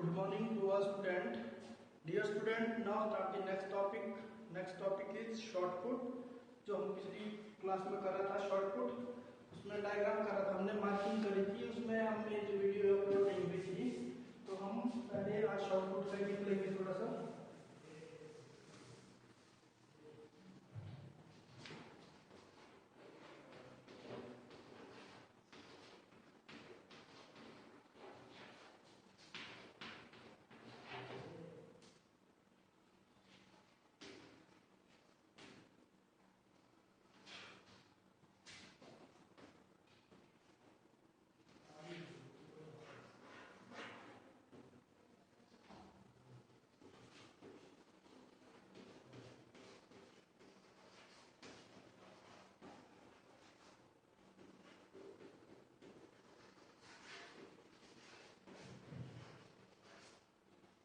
Good morning to all student. Dear student, now start the next topic. Next topic is short put. जो हम पिछली class में कर रहा था शॉर्ट पुट, उसमें डायग्राम कर रहा था, हमने मार्किंग करी थी, उसमें हमने जो वीडियो अपलोड नहीं हुई थी, तो हम पहले आज शॉर्ट पुट का देख लेंगे थोड़ा सा।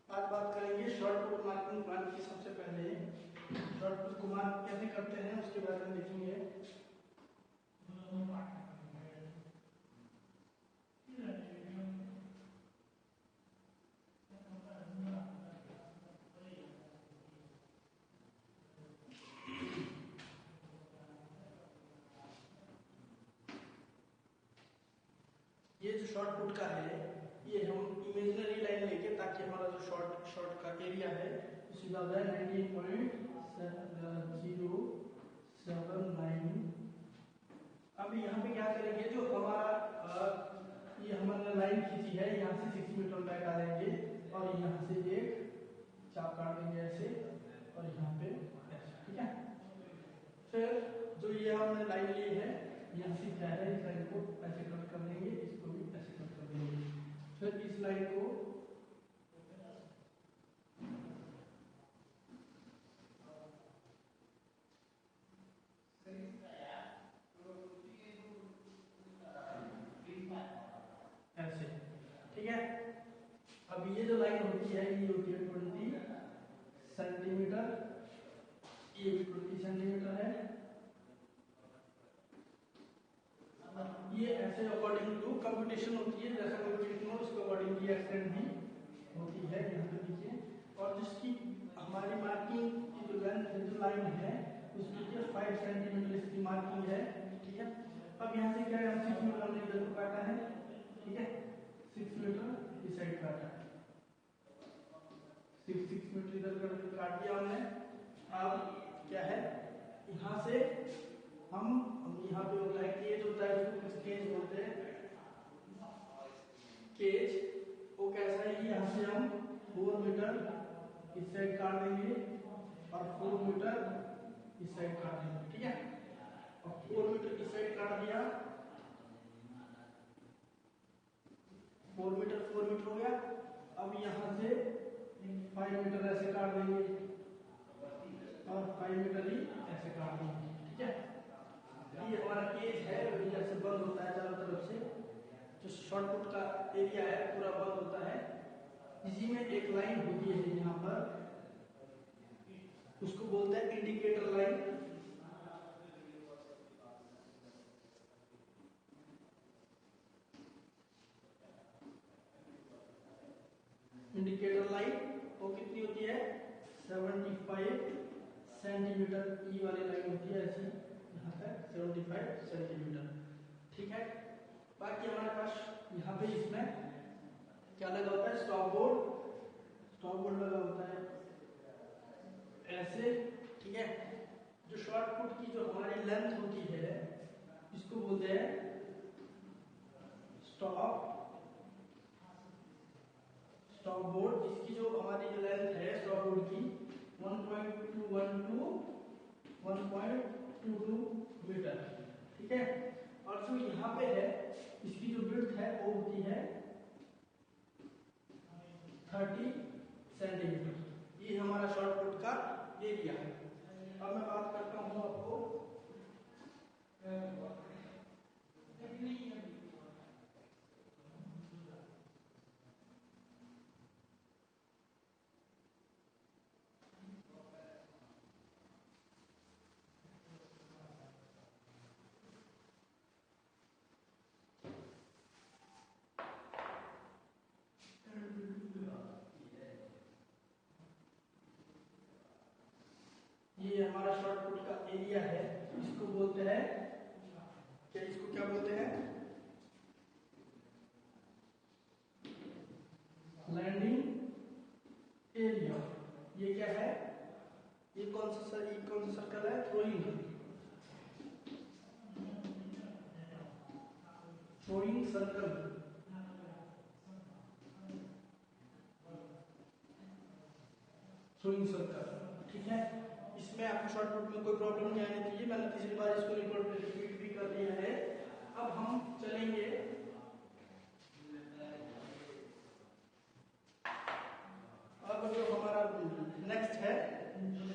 आज बात करेंगे शॉर्ट पुट मार्किंग प्लान की। सबसे पहले शॉर्ट पुट को मार्क कैसे करते हैं उसके बारे में देखेंगे। ये जो शॉर्ट पुट का है, ये हम इमेजिनरी लाइन लेके, ताकि हमारा जो शॉर्ट का एरिया है सीधा है 19.079। अभी यहाँ पे क्या करेंगे, जो हमारा ये हमने लाइन खींची है, यहाँ से 6 मीटर बैक डालेंगे और यहाँ से एक चाप काट देंगे ऐसे, और यहाँ पे ऐसे, ठीक है। फिर जो ये हमने लाइन ली है, यहाँ से क्या है, इस लाइन को ऐसे कट कर देंगे, इसको भी ऐसे कट कर देंगे। फिर इस लाइन को ऐसे, ठीक है। अब ये जो लाइन होती है, ये होती है 20 सेंटीमीटर, ये भी 20 सेंटीमीटर है। ये ऐसे अकॉर्डिंग टू कंपटीशन होती है, जैसा कंपटीशन हो उसके अकॉर्डिंग की एक्सटेंड भी होती है, यहाँ पे देखिए। और जिसकी हमारी मार्किंग की जो लेंथ जो लाइन है, उसकी 5 सेंटीमीटर इसकी मार्किंग है, ठीक है। अब यहाँ से क्या है, 6 मीटर हमने इधर को काटा है, ठीक है, 6 मीटर इस साइड काटा है, 6 मीटर इधर काट दिया हमने। अब क्या है, यहाँ से हम यहाँ पे होता है केज होता है, उसको केज बोलते हैं, केज। वो कैसा है, यहाँ से हम 4 मीटर इस साइड काट देंगे और 4 मीटर इस साइड काट देंगे, ठीक है। और 4 मीटर इस साइड काट दिया, 4 मीटर हो गया। अब यहाँ से 5 मीटर ऐसे काट देंगे और 5 मीटर ही ऐसे काट देंगे, ठीक है। ये हमारा केज है, जैसे बंद होता है चारों तरफ से, जो शॉर्ट पुट का एरिया है पूरा बंद होता है। इसी में एक लाइन होती है यहाँ पर, उसको बोलते हैं इंडिकेटर लाइन। इंडिकेटर लाइन वो कितनी होती है, 75 सेंटीमीटर। ई वाली लाइन होती है ऐसी, यहाँ तक 75 सेंटीमीटर, ठीक है। बाकी हमारे पास यहाँ पे इसमें क्या लगा होता है, स्टॉप बोर्ड लगा होता है ऐसे, ठीक है। जो शॉर्ट पुट की जो हमारी लेंथ होती है, इसको बोलते हैं स्टॉप बोर्ड। इसकी जो हमारी जो लेंथ है स्टॉप बोर्ड की 1.21 टू 1.22 मीटर, ठीक है। और जो यहाँ पे है, इसकी जो विड्थ है वो होती है 30 सेंटीमीटर। ये हमारा शॉर्ट पुट का एरिया है। अब मैं बात करता हूँ आपको सर्कल, स्विंग सर्कल, ठीक है। इसमें आपको शॉर्टपुट में कोई प्रॉब्लम नहीं आनी चाहिए, मैंने तीसरी बार इसको रिपीट भी कर दिया है। अब हम चलेंगे अब जो हमारा नेक्स्ट है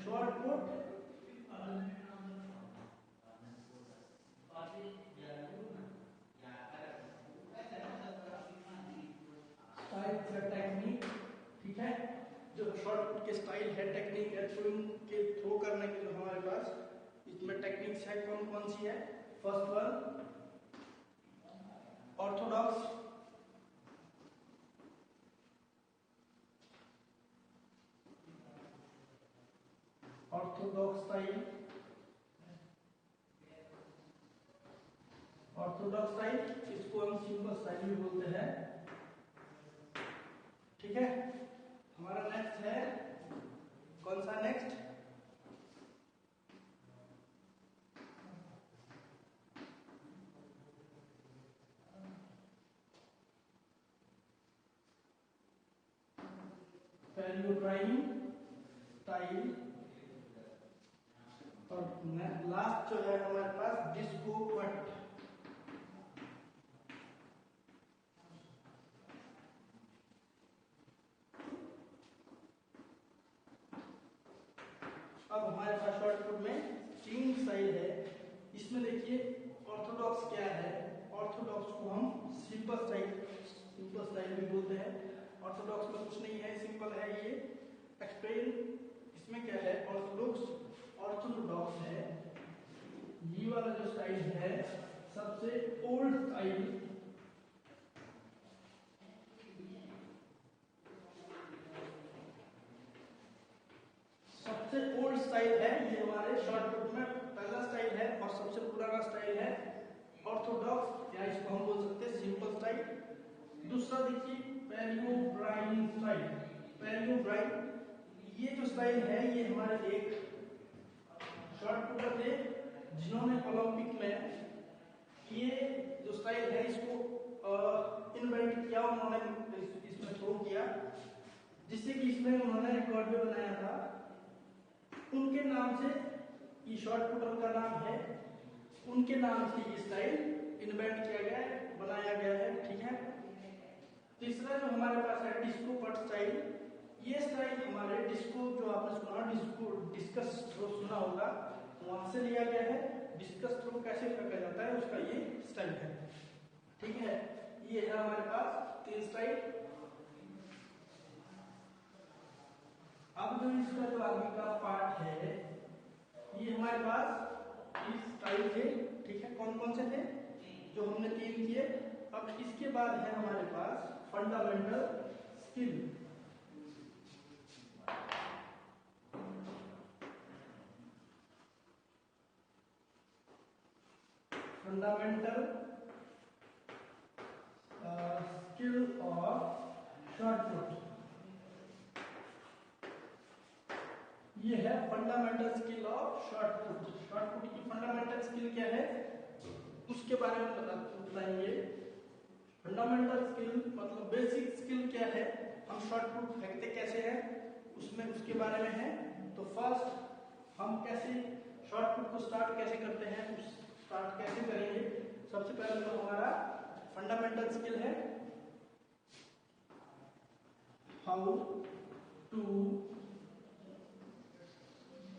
शॉर्टपुट स्टाइल टेक्निक, ठीक है। जो शॉर्टपुट के स्टाइल है, टेक्निक है, थ्रोइंग के थ्रो करने के जो हमारे पास इसमें टेक्निक्स है, कौन कौन सी है। First one Orthodox, Orthodox style, Orthodox style, इसको हम सिंपल स्टाइल भी बोलते हैं, ठीक है। हमारा नेक्स्ट है कौन सा, नेक्स्ट पैलियोड्राइम स्टाइल, और लास्ट जो है हमारे पास डिस्को कट। अब हमारे पास शॉर्टपुट में तीन स्टाइल है। इसमें देखिए ऑर्थोडॉक्स क्या है, ऑर्थोडॉक्स को हम सिंपल स्टाइल भी बोलते हैं। ऑर्थोडॉक्स में कुछ नहीं है, सिंपल है ये एक्सप्लेन। इसमें क्या है, ऑर्थोडॉक्स है, ये वाला जो स्टाइल है सबसे ओल्ड स्टाइल, सबसे ओल्ड स्टाइल है ये हमारे शॉर्टपुट में पहला स्टाइल है और सबसे पुराना स्टाइल है ऑर्थोडॉक्स, या इसको हम बोल सकते हैं सिंपल स्टाइल। दूसरा देखिए पैलियोड्राइम स्टाइल, पैलियोड्राइम ये जो स्टाइल है ये हमारे एक शॉर्टपुटर थे जिन्होंने ओलंपिक में ये जो स्टाइल है इसको इन्वेंट किया, उन्होंने इसमें थ्रो किया, जिससे कि इसमें उन्होंने रिकॉर्ड भी बनाया था। उनके नाम से ये शॉर्टपुटर का नाम है, उनके नाम से ये स्टाइल इन्वेंट किया गया है, बनाया गया है, ठीक है। तीसरा जो हमारे पास है डिस्को कट स्टाइल, ये स्टाइल हमारे डिस्को जो आपने सुना, डिस्कस थ्रो सुना होगा, वहां से लिया गया है। डिस्कस थ्रो कैसे फेंका जाता है उसका ये स्टाइल है, ठीक है। ये है हमारे पास तीन स्टाइल। अब जो इसका जो आगे का पार्ट है ये हमारे पास इस स्टाइल थे, ठीक है। कौन कौन से थे, जो हमने तीन किए। अब इसके बाद है हमारे पास fundamental skill, fundamental skill of shotput, ये है fundamental skill of shotput. Shotput की फंडामेंटल स्किल क्या है उसके बारे में बताएंगे। फंडामेंटल स्किल मतलब बेसिक स्किल क्या है, हम शॉर्टपुट फेंकते कैसे हैं उसमें उसके बारे में है। तो फर्स्ट हम कैसे शॉर्टपुट को स्टार्ट कैसे करते हैं, उस स्टार्ट कैसे करेंगे। सबसे पहले तो हमारा फंडामेंटल स्किल है how to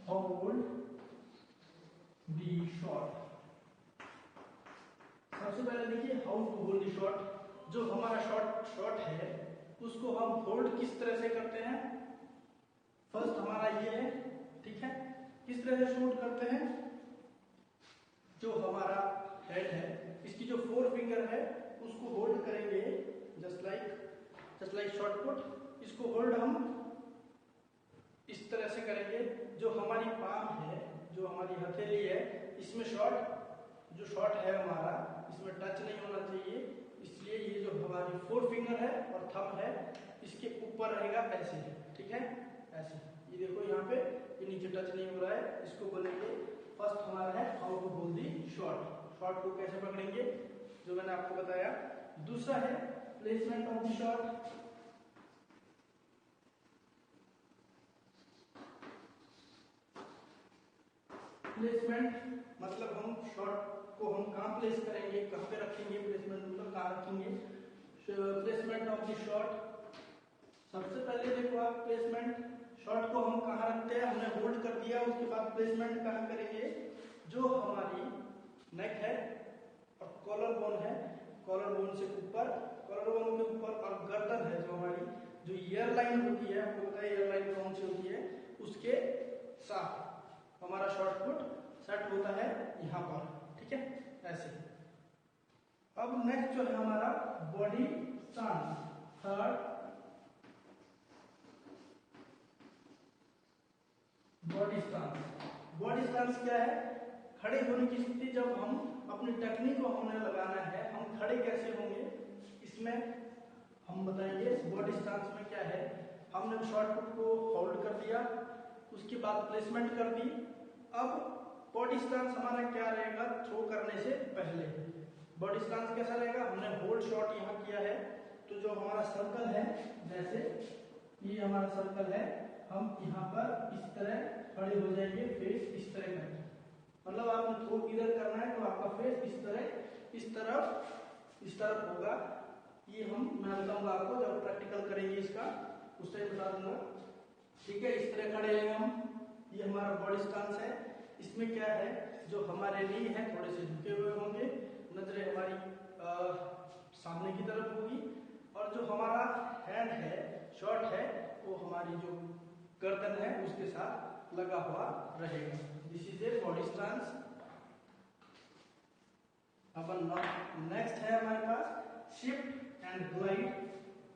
hold the shot. सबसे पहले देखिए how to hold the shot, जो हमारा शॉट है उसको हम होल्ड किस तरह से करते हैं। फर्स्ट हमारा ये है, ठीक है। किस तरह से शूट करते हैं, जो हमारा हेड है इसकी जो फोर फिंगर है उसको होल्ड करेंगे, जस्ट लाइक शॉर्टपुट। इसको होल्ड हम इस तरह से करेंगे, जो हमारी पाम है, जो हमारी हथेली है, इसमें जो शॉट है हमारा इसमें टच नहीं होना चाहिए, इसलिए ये जो हमारी फोर फिंगर है और थंब है इसके ऊपर रहेगा ऐसे, ठीक है, ऐसे। ये देखो यहाँ पे ये नीचे टच नहीं हो रहा है, इसको बोलेंगे फर्स्ट हमारा है how to hold the shot. Shot को कैसे पकड़ेंगे, जो मैंने आपको बताया दूसरा है placement of the shot. Placement मतलब हम शॉट को हम कहाँ प्लेस करेंगे, कहाँ पे रखेंगे, प्लेसमेंट मतलब कहाँ रखेंगे। प्लेसमेंट ऑफ द शॉट, सबसे पहले देखो आप प्लेसमेंट शॉट को हम कहाँ रखते हैं, हमने होल्ड कर दिया, उसके बाद प्लेसमेंट कहाँ करेंगे, जो हमारी नेक है और कॉलर बोन है, कॉलर बोन से ऊपर, कॉलर बोन के ऊपर और गर्दन है, जो हमारी जो ईयर लाइन होती है, आपको पता है ईयर लाइन कौन सी होती है, उसके साथ हमारा शॉर्ट फुट सेट होता है यहाँ पर, ठीक है ऐसे। अब नेक्स्ट जो है हमारा body stance, third body stance. Body stance क्या है, खड़े होने की स्थिति, जब हम अपनी टेक्निक को हमने लगाना है, हम खड़े कैसे होंगे, इसमें हम बताएंगे। बॉडी स्टांस में क्या है, हमने शॉर्ट फुट को होल्ड कर दिया, उसके बाद प्लेसमेंट कर दी। अब बॉडी स्टांस हमारा क्या रहेगा, थ्रो करने से पहले बॉडी स्टांस कैसा रहेगा, हमने होल्ड शॉट यहाँ किया है, तो जो हमारा सर्कल है, जैसे ये हमारा सर्कल है, हम यहाँ पर इस तरह खड़े हो जाएंगे, फेस इस तरह करके, मतलब आपने थ्रो इधर करना है तो आपका फेस इस तरह इस तरफ होगा। ये मैं बताऊंगा आपको जब प्रैक्टिकल करेंगे इसका, उस टाइम बता दूंगा, ठीक है। इस तरह खड़े हैं हम, ये हमारा बॉडी स्टांस है। इसमें क्या है, जो हमारे नी है थोड़े से झुके हुए होंगे, नजरें हमारी सामने की तरफ होगी, और जो हमारा हैंड है, शॉट है, वो हमारी जो गर्दन है उसके साथ लगा हुआ रहेगा। This is a body stance. अब नेक्स्ट है हमारे पास शिफ्ट एंड ग्लाइड।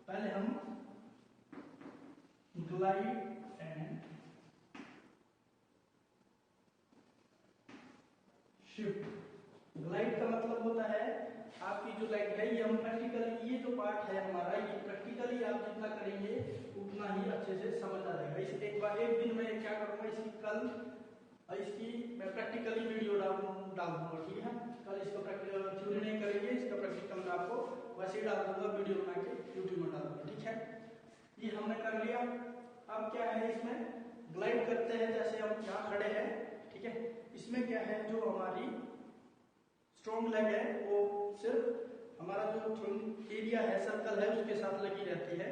पहले हम ग्लाइड एंड शिफ्ट। ग्लाइड का मतलब होता है आपकी जो लेग है, ये हम प्रैक्टिकली, ये जो पार्ट है हमारा, ये प्रैक्टिकली आप जितना करेंगे उतना ही अच्छे से समझ आ जाएगा। इस एक दिन में क्या करूंगा, इसकी मैं प्रैक्टिकली वीडियो डाल दूंगा, ठीक है। कल इसका प्रैक्टिकल थ्योरी नहीं करेंगे, इसका प्रैक्टिकल मैं आपको वैसे ही डाल दूंगा, वीडियो बना के यूट्यूब में डाल दूंगा, ठीक है। ये हमने कर लिया। अब क्या है, इसमें ग्लाइड करते हैं, जैसे हम यहाँ खड़े हैं, ठीक है। इसमें क्या है, जो हमारी स्ट्रॉन्ग लेग है वो सिर्फ हमारा जो थ्रोइंग एरिया है, सर्कल है, उसके साथ लगी रहती है,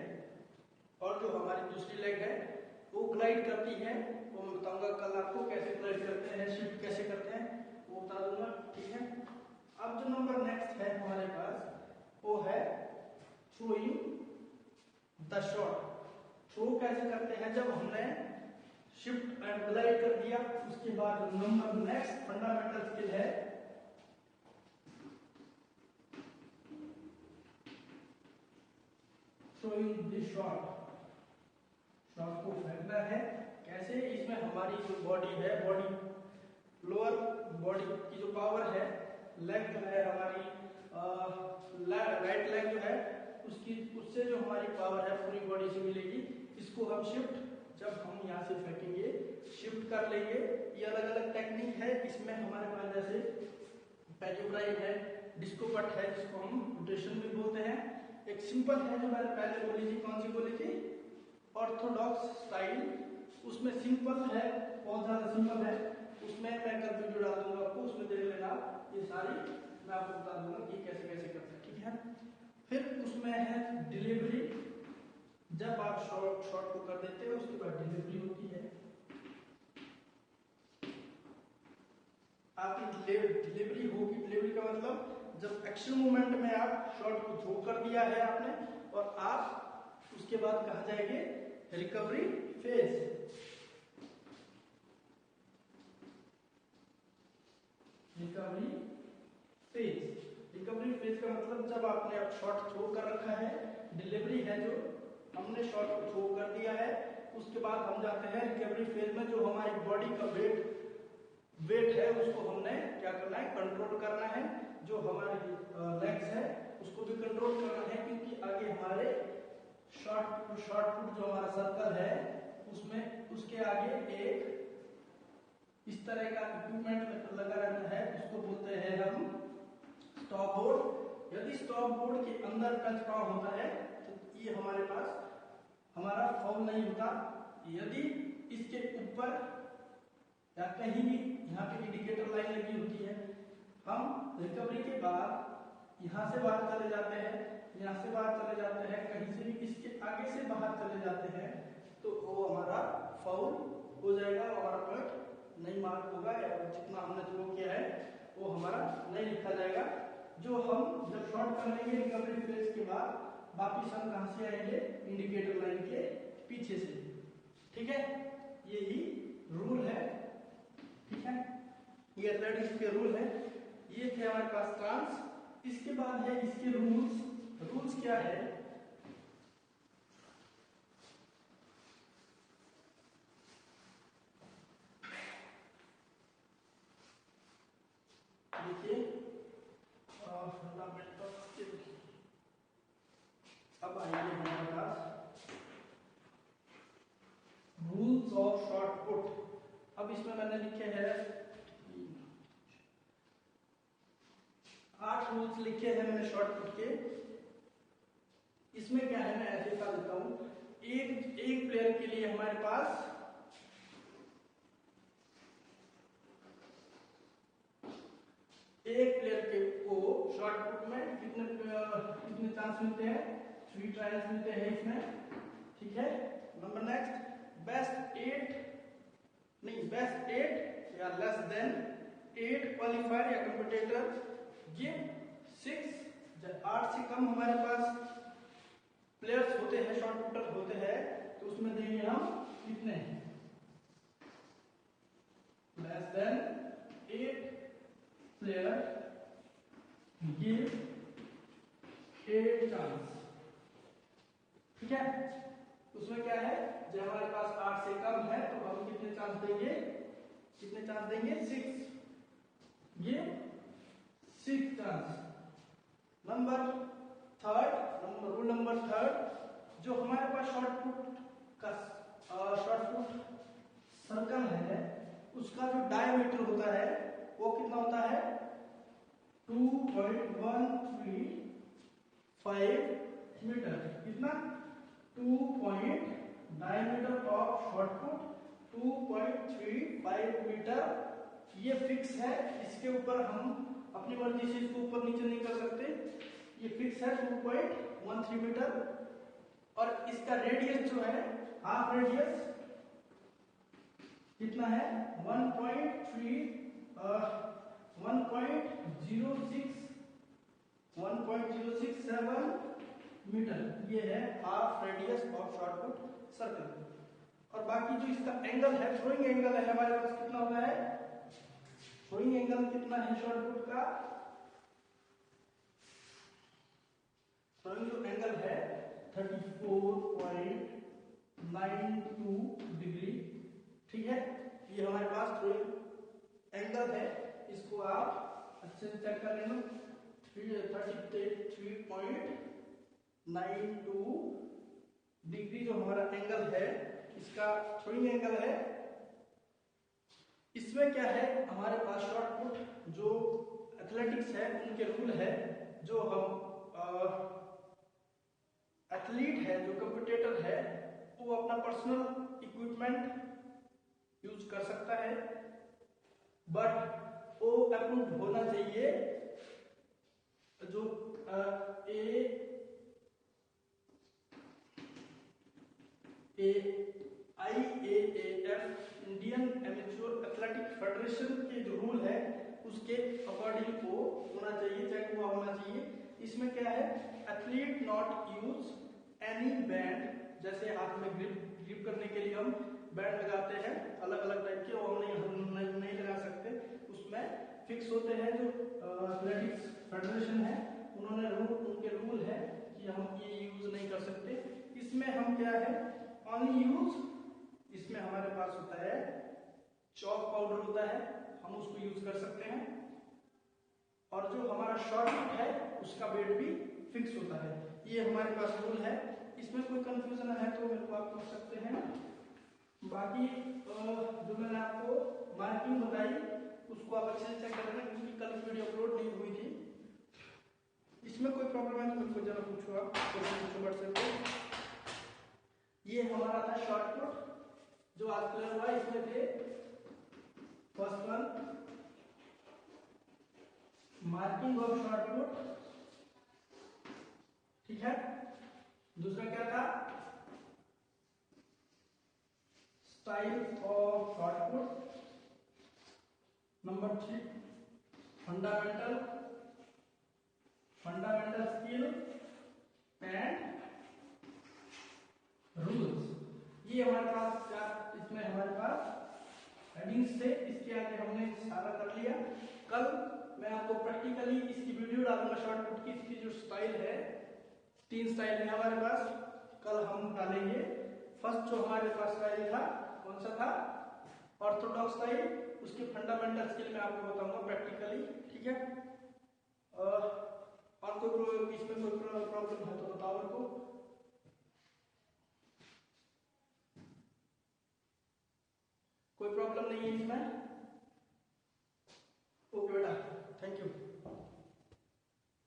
और जो हमारी दूसरी लेग है वो ग्लाइड करती है। वो मैं बताऊंगा कल आपको कैसे ग्लाइड करते हैं, शिफ्ट कैसे करते हैं, वो बता दूंगा, ठीक है। अब जो नंबर नेक्स्ट है हमारे पास, वो है थ्रोइंग द शॉट। थ्रो कैसे करते हैं, जब हमने शिफ्ट एंड ग्लाइड कर दिया, उसके बाद नंबर नेक्स्ट फंडामेंटल स्किल है थ्रोइंग द शॉट। शॉट को फेंकना है कैसे, इसमें हमारी जो बॉडी है, बॉडी लोअर बॉडी की जो पावर है, लेग जो है हमारी राइट लेग जो है, उससे जो हमारी पावर है पूरी बॉडी से मिलेगी। इसको हम शिफ्ट, जब हम यहाँ से फेंकेंगे शिफ्ट कर लेंगे। ये अलग अलग टेक्निक है, इसमें हमारे पास जैसे पैरियोब्राइड है, डिस्कोपट है, जिसको हम रोटेशन भी बोलते हैं। एक सिंपल है जो मैंने पहले बोली थी, कौन सी बोली थी, ऑर्थोडॉक्स स्टाइल, उसमें सिंपल है, बहुत ज्यादा सिंपल है, उसमें मैं कल वीडियो डाल दूंगा आपको, उसमें देख लेना, ये सारी मैं आपको बता दूंगा कि कैसे कैसे करते हैं, ठीक है। फिर उसमें है डिलीवरी, जब आप शॉट को कर देते हो उसके बाद डिलीवरी होती है। आपकी डिलीवरी होगी, डिलीवरी का मतलब जब एक्शन मूवमेंट में आप शॉट को थ्रो कर दिया है आपने, और आप उसके बाद कहा जाएंगे recovery phase. Recovery phase, recovery phase का मतलब जब आपने अब शॉट थ्रो कर रखा है, डिलीवरी है जो हमने शॉट को थ्रो कर दिया है, उसके बाद हम जाते हैं रिकवरी फेज में। जो हमारी बॉडी का वेट है उसको हमने क्या करना है, कंट्रोल करना है। जो हमारी लेग्स है उसको भी कंट्रोल करना है, क्योंकि आगे हमारे शॉर्ट फुट जो हमारा सर्कल है उसमें उसके आगे एक इस तरह का इक्विपमेंट लगा रहता है, उसको बोलते हैं हम स्टॉप बोर्ड यदि स्टॉप बोर्ड के अंदर टच पाव होता है तो ये हमारे पास हमारा फाउल नहीं होता। यदि इसके ऊपर या कहीं भी यहाँ पे इंडिकेटर लाइन लगी होती है, हम रिकवरी के बाद यहाँ से बाहर चले जाते हैं, यहाँ से बाहर चले जाते हैं, कहीं से भी इसके आगे से बाहर चले जाते हैं, तो वो हमारा फाउल हो जाएगा, हमारा पॉइंट नहीं मार्क होगा, या जितना हमने थ्रो किया है वो हमारा नहीं लिखा जाएगा। जो हम जब शॉट कर लेंगे रिकवरी फेज के बाद, वापिस हम कहां से आएंगे, इंडिकेटर लाइन के पीछे से। ठीक है, यही रूल है। ठीक है, ये एथलेटिक्स के रूल है। ये थे हमारे पास ट्रांस। इसके बाद है इसके रूल्स। रूल्स क्या है, देखिए अब आइए हमारे पास रूल्स ऑफ शॉर्ट पुट। अब इसमें मैंने लिखे हैं 8 रूल्स लिखे हैं मैंने शॉर्ट पुट के। इसमें क्या है, मैं ऐसे बता देता हूं। एक प्लेयर के लिए हमारे पास एक प्लेयर के को शॉर्ट पुट में कितने चांस मिलते हैं, 3 ट्रायल्स मिलते हैं इसमें। ठीक है, नंबर नेक्स्ट, बेस्ट 8 या लेस देन 8 क्वालिफायर या कॉम्पिटिटर गिव 6। जब 8 से कम हमारे पास प्लेयर्स होते हैं, शॉर्ट पुटर होते हैं, तो उसमें देंगे हम कितने, less than 8 player give 8 chance. ठीक है, उसमें क्या है, जब हमारे पास 8 से कम है तो हम कितने चांस देंगे, 6। ये 6 चांस। रूल नंबर थर्ड, जो हमारे पास शॉर्ट पुट सर्कल है, उसका जो डायमीटर होता है वो कितना होता है, 2.135 मीटर। कितना, 2 diameter of shot put 2.35 metre. ये फिक्स है, इसके ऊपर हम अपनी मर्जी से इसको ऊपर नीचे नहीं कर सकते। ये फिक्स है 2.13 मीटर। और इसका रेडियस जो है, हाफ रेडियस कितना है, 1.067 मीटर। ये है half radius of shot put circle. और बाकी जो इसका एंगल है, थ्रोइंग एंगल है हमारे पास, कितना होता है, थ्रोइंग एंगल कितना है शॉर्ट पुट का, थ्रोइंग जो एंगल है 34.92 डिग्री। ठीक है, ये हमारे पास थ्रोइंग एंगल है, इसको आप अच्छे से चेक कर लेना। 33.92 डिग्री जो हमारा एंगल है, इसका थ्रोइंग एंगल है। इसमें क्या है, हमारे पास शॉर्ट पुट जो एथलेटिक्स है उनके रूल है, जो हम एथलीट है, जो कॉम्पिटिटर है, वो अपना पर्सनल इक्विपमेंट यूज कर सकता है, बट वो अप्रूव्ड होना चाहिए, जो IAAF Indian amateur athletic federation के जो रूल है उसके अकॉर्डिंग को होना चाहिए, चेक हुआ होना चाहिए। इसमें क्या है, athlete not use any band, जैसे हाथ में ग्रिप करने के लिए हम बैंड लगाते हैं अलग अलग टाइप के, वो हम नहीं लगा सकते, उसमें फिक्स होते हैं। जो एथलेटिक्स फेडरेशन है उन्होंने उनके रूल है कि हम ये यूज नहीं कर सकते। इसमें हम क्या है, ओनली यूज, इसमें हमारे पास होता है चॉक पाउडर होता है, हम उसको यूज कर सकते हैं। और जो हमारा शॉर्ट पुट है उसका वेट भी फिक्स होता है। ये हमारे पास रूल है। इसमें कोई कंफ्यूजन है तो मेरे को आप पूछ सकते हैं। बाकी जो मैंने आपको मार्किंग बताई उसको आप अच्छे से चेक कर लेना, क्योंकि कल वीडियो अपलोड नहीं हुई थी, इसमें कोई प्रॉब्लम है तो मेरे को जरा पूछो, आप पूछो व्हाट्सएप पे। ये हमारा था शॉर्टकट जो आज क्लियर हुआ। इसमें थे first one marking of shortcut, ठीक है। दूसरा क्या था, style of shortcut. Number 3 fundamental skill and rules. ये हमारे पास क्या, इसमें हमारे पास हेडिंग्स थे। इसके आगे हमने सारा कर लिया। कल मैं आपको प्रैक्टिकली इसकी वीडियो डालूंगा शॉर्टकट की। इसकी जो स्टाइल है, 3 स्टाइल है हमारे पास, कल हम डालेंगे। फर्स्ट जो हमारे पास स्टाइल था कौन सा था, ऑर्थोडॉक्स स्टाइल। उसके फंडामेंटल स्किल में आपको बताऊंगा प्रैक्टिकली, ठीक है। और कोई इसमें कोई प्रॉब्लम है तो बताओ मेरे को। कोई प्रॉब्लम नहीं है इसमें।